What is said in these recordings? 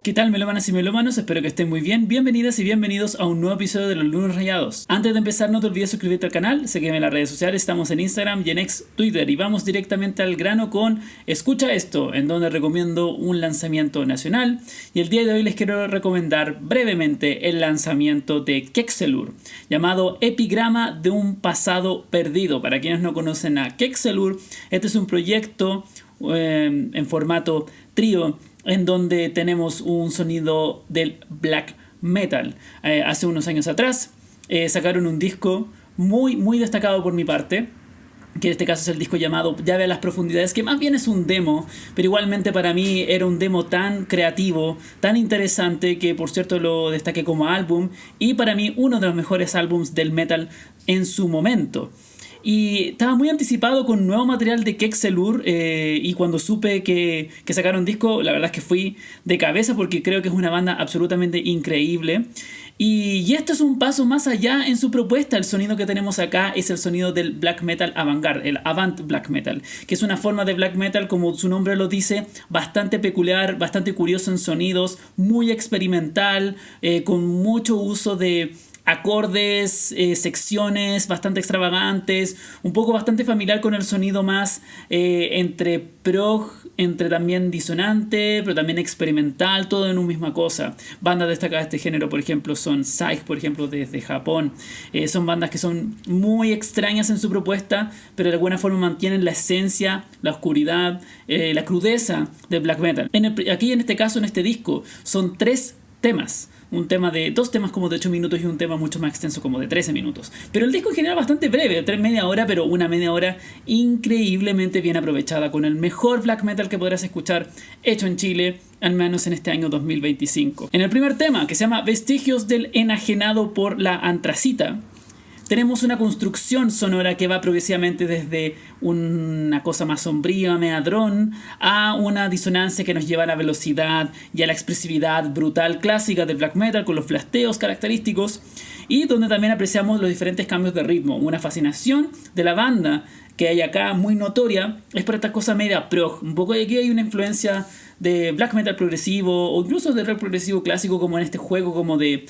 ¿Qué tal, melómanas y melómanos? Espero que estén muy bien. Bienvenidas y bienvenidos a un nuevo episodio de Los Lunes Rayados. Antes de empezar, no te olvides suscribirte al canal, sígueme en las redes sociales, estamos en Instagram y en ex Twitter. Y vamos directamente al grano con Escucha Esto, en donde recomiendo un lanzamiento nacional. Y el día de hoy les quiero recomendar brevemente el lanzamiento de Kexelur, llamado Epigrama de un pasado perdido. Para quienes no conocen a Kexelur, este es un proyecto en formato trío, en donde tenemos un sonido del black metal. Hace unos años atrás sacaron un disco muy destacado por mi parte, que en este caso es el disco llamado Llave a las Profundidades, que más bien es un demo, pero igualmente para mí era un demo tan creativo, tan interesante, que por cierto lo destaqué como álbum, y para mí uno de los mejores álbums del metal en su momento. Y estaba muy anticipado con nuevo material de Kexelur, y cuando supe que sacaron disco, la verdad es que fui de cabeza porque creo que es una banda absolutamente increíble. Y esto es un paso más allá en su propuesta. El sonido que tenemos acá es el sonido del black metal avant-garde, el avant black metal, que es una forma de black metal, como su nombre lo dice, bastante peculiar, bastante curioso en sonidos, muy experimental, con mucho uso de acordes, secciones bastante extravagantes, un poco bastante familiar con el sonido más entre prog, entre también disonante, pero también experimental, todo en una misma cosa. Bandas destacadas de este género, por ejemplo, son Psyche, por ejemplo, desde Japón. Son bandas que son muy extrañas en su propuesta, pero de alguna forma mantienen la esencia, la oscuridad, la crudeza del black metal. Aquí en este caso, en este disco, son 3 temas. Un tema de 2 temas como de 8 minutos y un tema mucho más extenso como de 13 minutos. Pero el disco en general bastante breve, media hora, pero una media hora increíblemente bien aprovechada, con el mejor black metal que podrás escuchar hecho en Chile, al menos en este año 2025. En el primer tema, que se llama Vestigios del enajenado por la antracita, tenemos una construcción sonora que va progresivamente desde una cosa más sombría, media drone, a una disonancia que nos lleva a la velocidad y a la expresividad brutal clásica del black metal, con los flasteos característicos, y donde también apreciamos los diferentes cambios de ritmo. Una fascinación de la banda que hay acá muy notoria es por esta cosa media prog. Un poco de aquí hay una influencia de black metal progresivo o incluso de rock progresivo clásico, como en este juego como de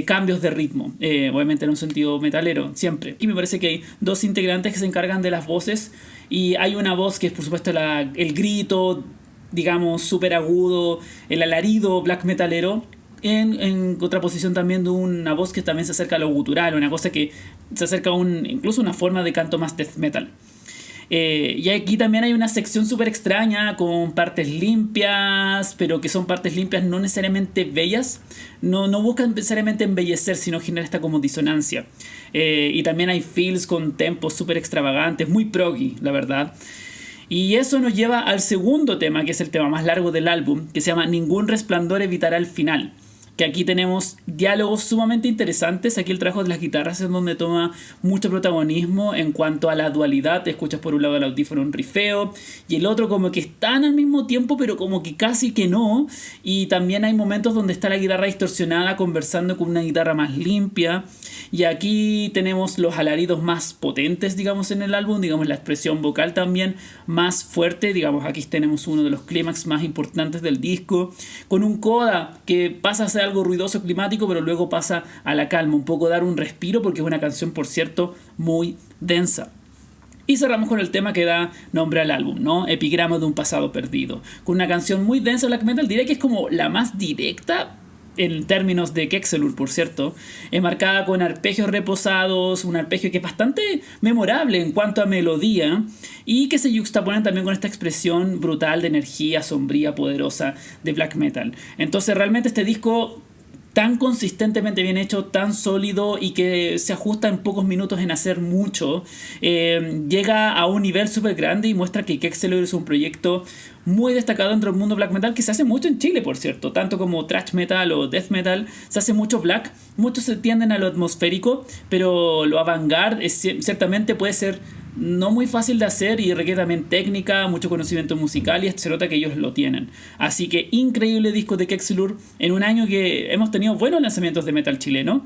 cambios de ritmo, obviamente en un sentido metalero siempre. Y me parece que hay 2 integrantes que se encargan de las voces, y hay una voz que es por supuesto el grito, digamos, súper agudo, el alarido black metalero, en contraposición también de una voz que también se acerca a lo gutural, una cosa que se acerca a incluso una forma de canto más death metal. Y aquí también hay una sección súper extraña con partes limpias, pero que son partes limpias no necesariamente bellas, no buscan necesariamente embellecer, sino generar esta como disonancia. Y también hay fills con tempos súper extravagantes, muy proggy, la verdad. Y eso nos lleva al segundo tema, que es el tema más largo del álbum, que se llama Ningún resplandor evitará el final. Que aquí tenemos diálogos sumamente interesantes. Aquí el trabajo de las guitarras es donde toma mucho protagonismo en cuanto a la dualidad. Te escuchas por un lado el audífono un rifeo y el otro como que están al mismo tiempo, pero como que casi que no. Y también hay momentos donde está la guitarra distorsionada conversando con una guitarra más limpia. Y aquí tenemos los alaridos más potentes, digamos, en el álbum. Digamos, la expresión vocal también más fuerte. Digamos, aquí tenemos uno de los clímax más importantes del disco, con un coda que pasa a ser algo ruidoso climático, pero luego pasa a la calma, un poco dar un respiro, porque es una canción, por cierto, muy densa. Y cerramos con el tema que da nombre al álbum, ¿no? Epigrama de un pasado perdido, con una canción muy densa black metal. Diría que es como la más directa en términos de Kexelur, por cierto, marcada con arpegios reposados, un arpegio que es bastante memorable en cuanto a melodía, y que se yuxtaponen también con esta expresión brutal de energía sombría, poderosa de black metal. Entonces realmente este disco, tan consistentemente bien hecho, tan sólido, y que se ajusta en pocos minutos en hacer mucho, llega a un nivel súper grande y muestra que Kexelur es un proyecto muy destacado dentro del mundo black metal, que se hace mucho en Chile, por cierto, tanto como thrash metal o death metal. Se hace mucho black, muchos se tienden a lo atmosférico, pero lo avant-garde ciertamente puede ser no muy fácil de hacer y requiere también técnica, mucho conocimiento musical, y se nota que ellos lo tienen. Así que increíble disco de Kexelur en un año que hemos tenido buenos lanzamientos de metal chileno,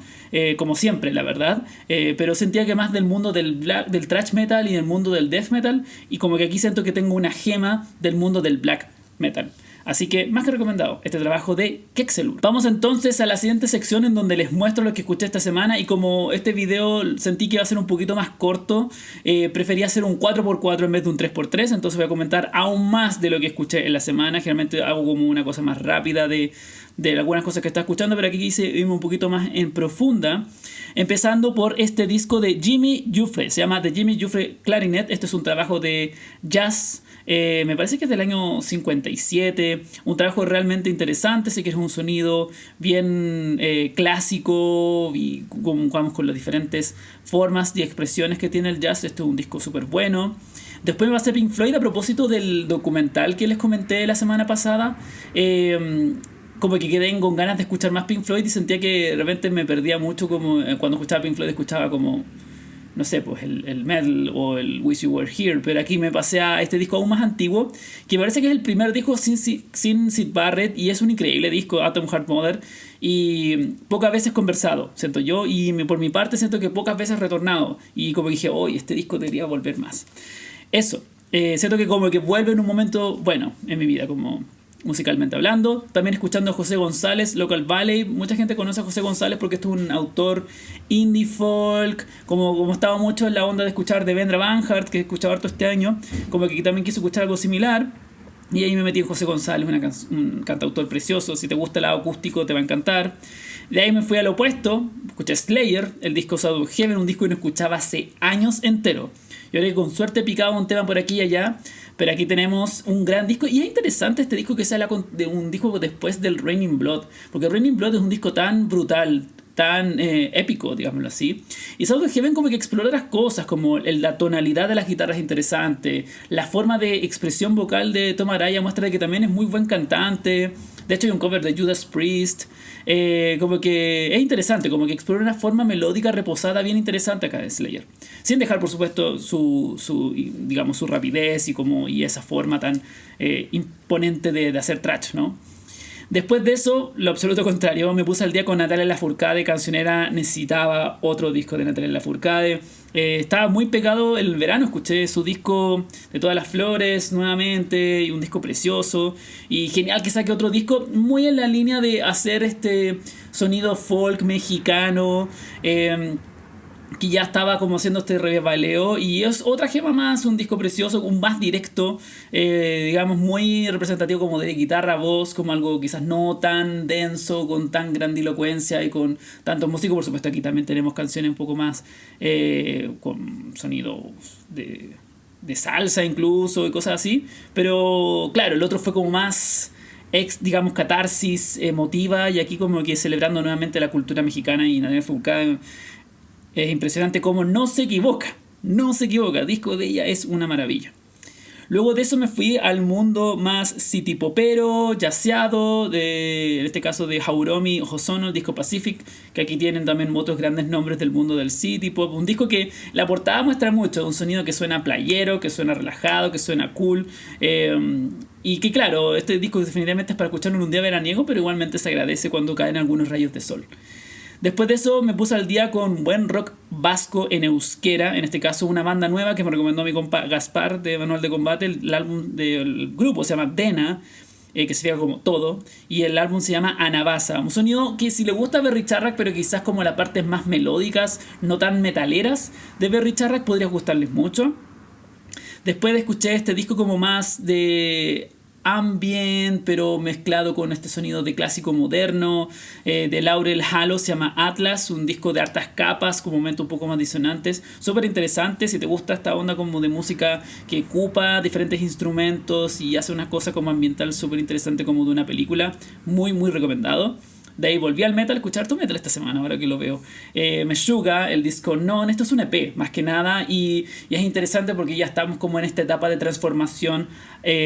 como siempre, la verdad, pero sentía que más del mundo del thrash metal y del mundo del death metal, y como que aquí siento que tengo una gema del mundo del black metal. Así que más que recomendado este trabajo de Kexelur. Vamos entonces a la siguiente sección en donde les muestro lo que escuché esta semana, y como este video sentí que iba a ser un poquito más corto, preferí hacer un 4x4 en vez de un 3x3, entonces voy a comentar aún más de lo que escuché en la semana. Generalmente hago como una cosa más rápida de algunas cosas que está escuchando, pero aquí quise irme un poquito más en profunda, empezando por este disco de Jimmy Giuffre. Se llama The Jimmy Giuffre Clarinet. Este es un trabajo de jazz, me parece que es del año 57, un trabajo realmente interesante. Sé que es un sonido bien clásico, y vamos con las diferentes formas y expresiones que tiene el jazz. Este es un disco súper bueno. Después me va a hacer Pink Floyd a propósito del documental que les comenté la semana pasada. Como que quedé con ganas de escuchar más Pink Floyd y sentía que de repente me perdía mucho, como cuando escuchaba Pink Floyd escuchaba como, no sé, pues el Metal o el Wish You Were Here, pero aquí me pasé a este disco aún más antiguo, que me parece que es el primer disco sin Syd Barrett, y es un increíble disco, Atom Heart Mother, y pocas veces conversado, siento yo, y por mi parte siento que pocas veces retornado, y como dije, hoy este disco debería volver más. Eso, siento que como que vuelve en un momento bueno en mi vida, como musicalmente hablando. También escuchando a José González, Local Valley. Mucha gente conoce a José González porque este es un autor indie folk, como estaba mucho en la onda de escuchar de Devendra Banhart, que he escuchado harto este año, como que también quiso escuchar algo similar, y ahí me metí en José González, un cantautor precioso. Si te gusta el lado acústico te va a encantar. De ahí me fui al opuesto, escuché Slayer, el disco Shadow of Heaven, un disco que no escuchaba hace años entero. Yo creo que con suerte picaba un tema por aquí y allá, pero aquí tenemos un gran disco. Y es interesante este disco que sale de un disco después del Raining Blood, porque Raining Blood es un disco tan brutal, tan épico, digámoslo así. Y Shadow of Heaven como que explora otras cosas, como la tonalidad de las guitarras es interesante, la forma de expresión vocal de Tom Araya muestra que también es muy buen cantante. De hecho hay un cover de Judas Priest. Como que es interesante, como que explora una forma melódica reposada bien interesante acá de Slayer, sin dejar por supuesto su rapidez y esa forma tan imponente de hacer thrash, ¿no? Después de eso, lo absoluto contrario, me puse al día con Natalia Lafourcade, cancionera. Necesitaba otro disco de Natalia Lafourcade. Estaba muy pegado el verano, escuché su disco de Todas las Flores nuevamente, y un disco precioso, y genial que saque otro disco muy en la línea de hacer este sonido folk mexicano, que ya estaba como haciendo este revivaleo, y es otra gema más, un disco precioso, un más directo, digamos muy representativo como de guitarra, voz, como algo quizás no tan denso, con tan grandilocuencia y con tantos músicos. Por supuesto aquí también tenemos canciones un poco más con sonido de salsa incluso y cosas así, pero claro, el otro fue como más digamos catarsis emotiva, y aquí como que celebrando nuevamente la cultura mexicana. Y Natalia Lafourcade es impresionante cómo no se equivoca, el disco de ella es una maravilla. Luego de eso me fui al mundo más city popero, jazzeado, en este caso de Jauromi Hosono, el disco Pacific, que aquí tienen también otros grandes nombres del mundo del city pop. Un disco que la portada muestra mucho, un sonido que suena playero, que suena relajado, que suena cool. Y que claro, este disco definitivamente es para escucharlo en un día veraniego, pero igualmente se agradece cuando caen algunos rayos de sol. Después de eso me puse al día con buen rock vasco en euskera, en este caso una banda nueva que me recomendó mi compa Gaspar de Manual de Combate. El álbum del grupo se llama Dena, que se fija como todo, y el álbum se llama Anabasa. Un sonido que si le gusta Berry Charrac, pero quizás como las partes más melódicas, no tan metaleras de Berry Charrac, podría gustarles mucho. Después escuché este disco como más de ambient, pero mezclado con este sonido de clásico moderno, de Laurel Halo, se llama Atlas, un disco de hartas capas con momentos un poco más disonantes, súper interesante. Si te gusta esta onda como de música que ocupa diferentes instrumentos y hace una cosa como ambiental súper interesante, como de una película, muy muy recomendado. De ahí volví al metal, escuchar tu metal esta semana, ahora que lo veo. Meshuggah, el disco Non, esto es un EP, más que nada, y es interesante porque ya estamos como en esta etapa de transformación,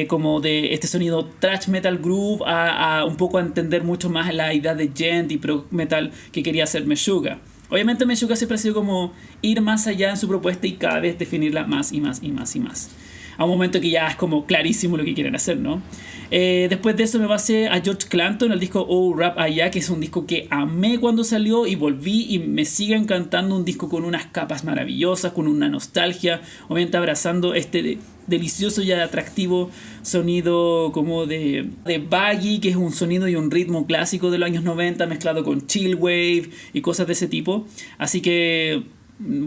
como de este sonido thrash metal groove a un poco a entender mucho más la idea de gent y pro metal que quería hacer Meshuggah. Obviamente Meshuggah siempre ha sido como ir más allá en su propuesta y cada vez definirla más y más y más y más, a un momento que ya es como clarísimo lo que quieren hacer, ¿no? Después de eso me pasé a George Clanton, el disco Oh Rap Aya, que es un disco que amé cuando salió y volví y me sigue encantando. Un disco con unas capas maravillosas, con una nostalgia, obviamente abrazando este delicioso y atractivo sonido como de baggy, que es un sonido y un ritmo clásico de los años 90 mezclado con chill wave y cosas de ese tipo. Así que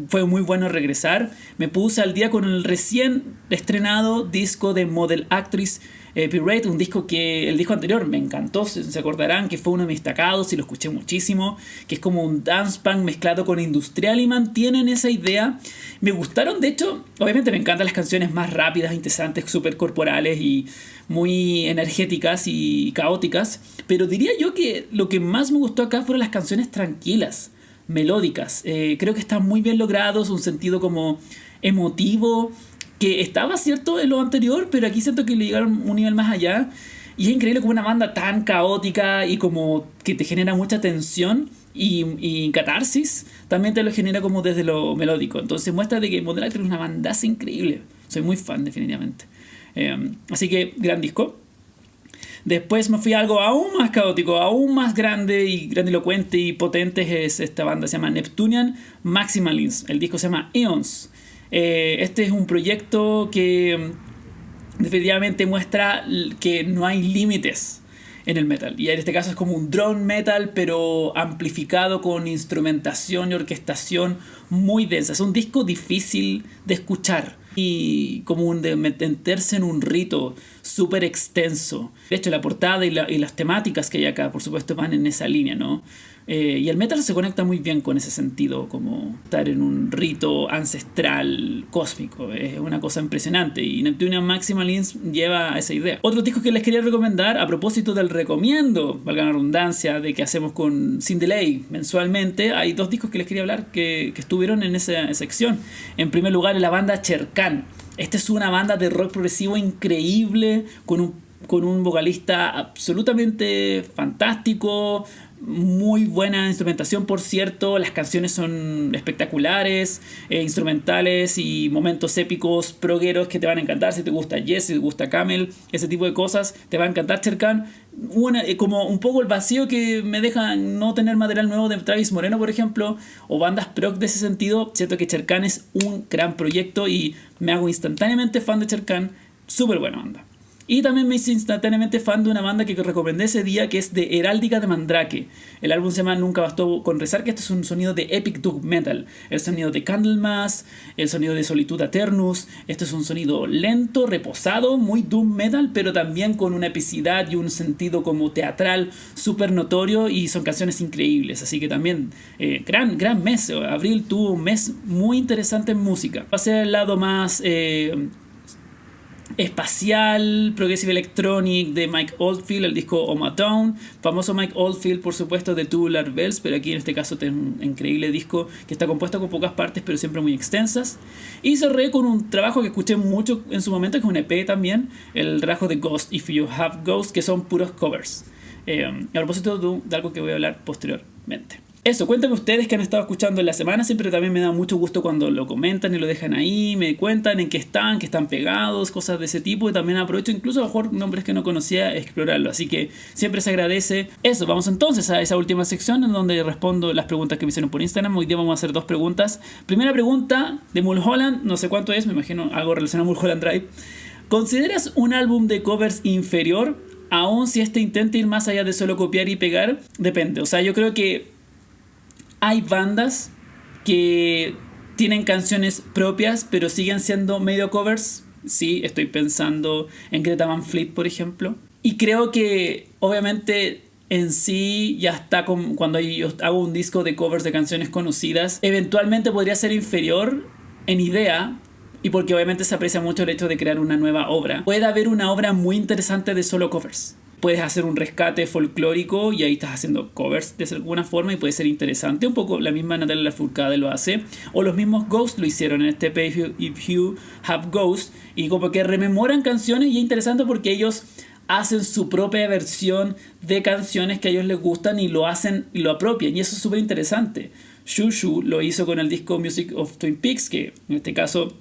fue muy bueno regresar. Me puse al día con el recién estrenado disco de Model Actress Pirate, un disco que el disco anterior me encantó, se acordarán que fue uno de mis destacados y lo escuché muchísimo, que es como un dance punk mezclado con industrial y mantienen esa idea. Me gustaron, de hecho, obviamente me encantan las canciones más rápidas, interesantes, súper corporales y muy energéticas y caóticas, pero diría yo que lo que más me gustó acá fueron las canciones tranquilas, melódicas. Creo que están muy bien logrados, un sentido como emotivo que estaba cierto en lo anterior, pero aquí siento que le llegaron un nivel más allá. Y es increíble como una banda tan caótica y como que te genera mucha tensión y catarsis, también te lo genera como desde lo melódico. Entonces muestra de que Model Actress es una bandaza increíble. Soy muy fan definitivamente. Así que gran disco. Después me fui a algo aún más caótico, aún más grande y grandilocuente y potente. Es esta banda, se llama Neptunian Maximalism. El disco se llama Eons. Este es un proyecto que definitivamente muestra que no hay límites en el metal. Y en este caso es como un drone metal, pero amplificado con instrumentación y orquestación muy densa. Es un disco difícil de escuchar y como de meterse en un rito súper extenso. De hecho, la portada y las temáticas que hay acá, por supuesto, van en esa línea, ¿no? Y el metal se conecta muy bien con ese sentido, como estar en un rito ancestral cósmico. Es una cosa impresionante y Neptunian Maximalism lleva a esa idea. Otro disco que les quería recomendar, a propósito del recomiendo, valga la redundancia, de que hacemos sin delay mensualmente, hay dos discos que les quería hablar que estuvieron en esa sección. En primer lugar, la banda Cherkan. Esta es una banda de rock progresivo increíble, con un vocalista absolutamente fantástico, muy buena instrumentación, por cierto. Las canciones son espectaculares, instrumentales y momentos épicos, progueros que te van a encantar. Si te gusta Yes, si te gusta Camel, ese tipo de cosas, te va a encantar Cherkan. Como un poco el vacío que me deja no tener material nuevo de Travis Moreno, por ejemplo, o bandas prog de ese sentido. Siento que Cherkan es un gran proyecto y me hago instantáneamente fan de Cherkan. Súper buena banda. Y también me hice instantáneamente fan de una banda que recomendé ese día, que es de Heráldica de Mandrake. El álbum se llama Nunca Bastó con Rezar, que este es un sonido de epic doom metal. El sonido de Candlemas, el sonido de Solitud Aternus. Este es un sonido lento, reposado, muy doom metal, pero también con una epicidad y un sentido como teatral súper notorio, y son canciones increíbles. Así que también gran mes. Abril tuvo un mes muy interesante en música. Pasé al lado más espacial, Progressive Electronic de Mike Oldfield, el disco Oma Down, famoso Mike Oldfield, por supuesto, de Tubular Bells, pero aquí en este caso tiene un increíble disco que está compuesto con pocas partes pero siempre muy extensas. Y cerré con un trabajo que escuché mucho en su momento, que es un EP también, el trabajo de Ghost, If You Have Ghost, que son puros covers. A propósito de algo que voy a hablar posteriormente. Eso, cuéntame ustedes que han estado escuchando en la semana. Siempre también me da mucho gusto cuando lo comentan y lo dejan ahí, me cuentan en qué están pegados, cosas de ese tipo. Y también aprovecho incluso a lo mejor nombres que no conocía, explorarlo. Así que siempre se agradece. Eso, vamos entonces a esa última sección en donde respondo las preguntas que me hicieron por Instagram. Hoy día vamos a hacer dos preguntas. Primera pregunta de Mulholland, no sé cuánto es, me imagino algo relacionado a Mulholland Drive. ¿Consideras un álbum de covers inferior, aun si este intenta ir más allá de solo copiar y pegar? Depende, o sea, yo creo que hay bandas que tienen canciones propias pero siguen siendo medio covers. Sí, estoy pensando en Greta Van Fleet, por ejemplo. Y creo que obviamente en sí ya está cuando yo hago un disco de covers de canciones conocidas, eventualmente podría ser inferior en idea, y porque obviamente se aprecia mucho el hecho de crear una nueva obra. Puede haber una obra muy interesante de solo covers. Puedes hacer un rescate folclórico y ahí estás haciendo covers de alguna forma y puede ser interesante. Un poco la misma Natalia Lafourcade lo hace. O los mismos Ghost lo hicieron en este EP If You Have Ghost. Y como que rememoran canciones, y es interesante porque ellos hacen su propia versión de canciones que a ellos les gustan y lo hacen y lo apropian. Y eso es súper interesante. Shushu lo hizo con el disco Music of Twin Peaks, que en este caso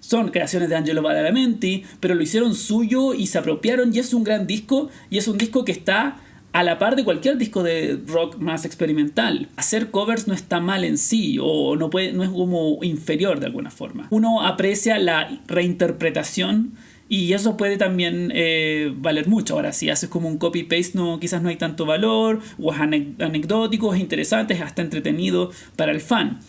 son creaciones de Angelo Badalamenti, pero lo hicieron suyo y se apropiaron, y es un gran disco, y es un disco que está a la par de cualquier disco de rock más experimental. Hacer covers no está mal en sí, o no es como inferior de alguna forma. Uno aprecia la reinterpretación y eso puede también valer mucho. Ahora, si haces como un copy-paste, quizás no hay tanto valor, o es anecdótico, es interesante, es hasta entretenido para el fan.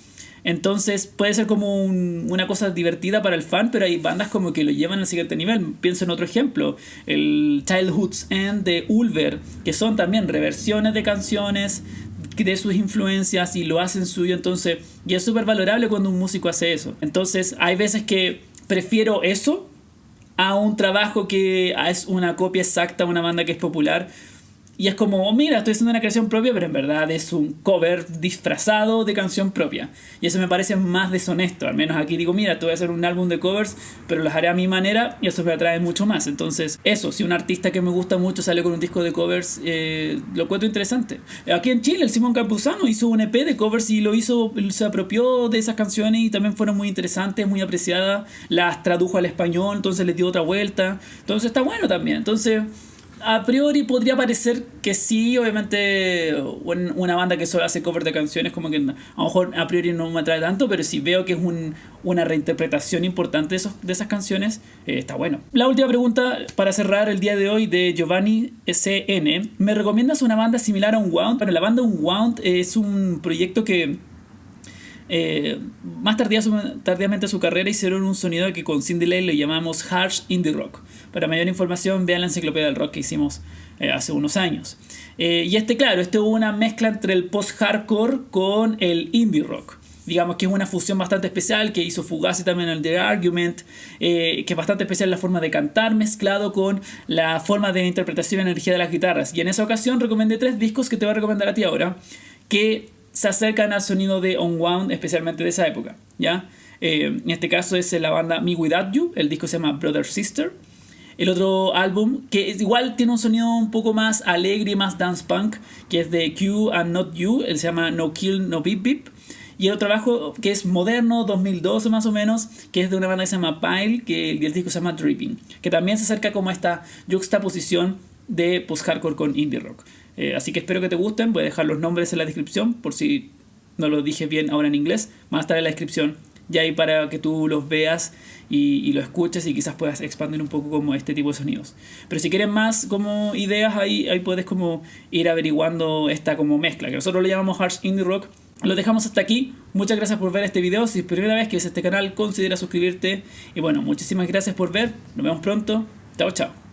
Entonces puede ser como una cosa divertida para el fan, pero hay bandas como que lo llevan al siguiente nivel. Pienso en otro ejemplo, el Childhood's End de Ulver, que son también reversiones de canciones de sus influencias y lo hacen suyo. Entonces, y es súper valorable cuando un músico hace eso. Entonces hay veces que prefiero eso a un trabajo que es una copia exacta de una banda que es popular. Y es como, mira, estoy haciendo una creación propia, pero en verdad es un cover disfrazado de canción propia. Y eso me parece más deshonesto. Al menos aquí digo, mira, te voy a hacer un álbum de covers, pero los haré a mi manera y eso me atrae mucho más. Entonces, eso, si un artista que me gusta mucho sale con un disco de covers, lo encuentro interesante. Aquí en Chile, el Simón Campuzano hizo un EP de covers y se apropió de esas canciones y también fueron muy interesantes, muy apreciadas. Las tradujo al español, entonces les dio otra vuelta. Entonces está bueno también. Entonces, a priori podría parecer que sí, obviamente una banda que solo hace cover de canciones como que a lo mejor a priori no me atrae tanto, pero si veo que es una reinterpretación importante de esas canciones, está bueno. La última pregunta para cerrar el día de hoy de Giovanni SN. ¿Me recomiendas una banda similar a Unwound? Bueno, la banda Unwound es un proyecto que más tardíamente su carrera hicieron un sonido que con Cindy Lane le llamamos Harsh Indie Rock. Para mayor información vean la enciclopedia del rock que hicimos hace unos años. Y claro, hubo una mezcla entre el post-hardcore con el indie rock. Digamos que es una fusión bastante especial que hizo Fugazi también en el The Argument, que es bastante especial la forma de cantar mezclado con la forma de interpretación y energía de las guitarras. Y en esa ocasión recomendé 3 discos que te voy a recomendar a ti ahora, que se acercan al sonido de Unwound, especialmente de esa época, ¿ya? En este caso es la banda Me Without You, el disco se llama Brother Sister. El otro álbum, que igual tiene un sonido un poco más alegre y más dance punk, que es de Q and Not You, él se llama No Kill No Beep Beep. Y el otro trabajo que es moderno, 2012 más o menos, que es de una banda que se llama Pile, que el disco se llama Dripping, que también se acerca como a esta juxtaposición de post-hardcore con indie rock. Así que espero que te gusten. Voy a dejar los nombres en la descripción por si no lo dije bien ahora en inglés. Van a estar en la descripción ya ahí para que tú los veas y lo escuches y quizás puedas expandir un poco como este tipo de sonidos. Pero si quieren más como ideas, ahí puedes como ir averiguando esta como mezcla, que nosotros le llamamos Harsh Indie Rock. Lo dejamos hasta aquí. Muchas gracias por ver este video. Si es primera vez que ves este canal, considera suscribirte. Y bueno, muchísimas gracias por ver. Nos vemos pronto. Chao, chao.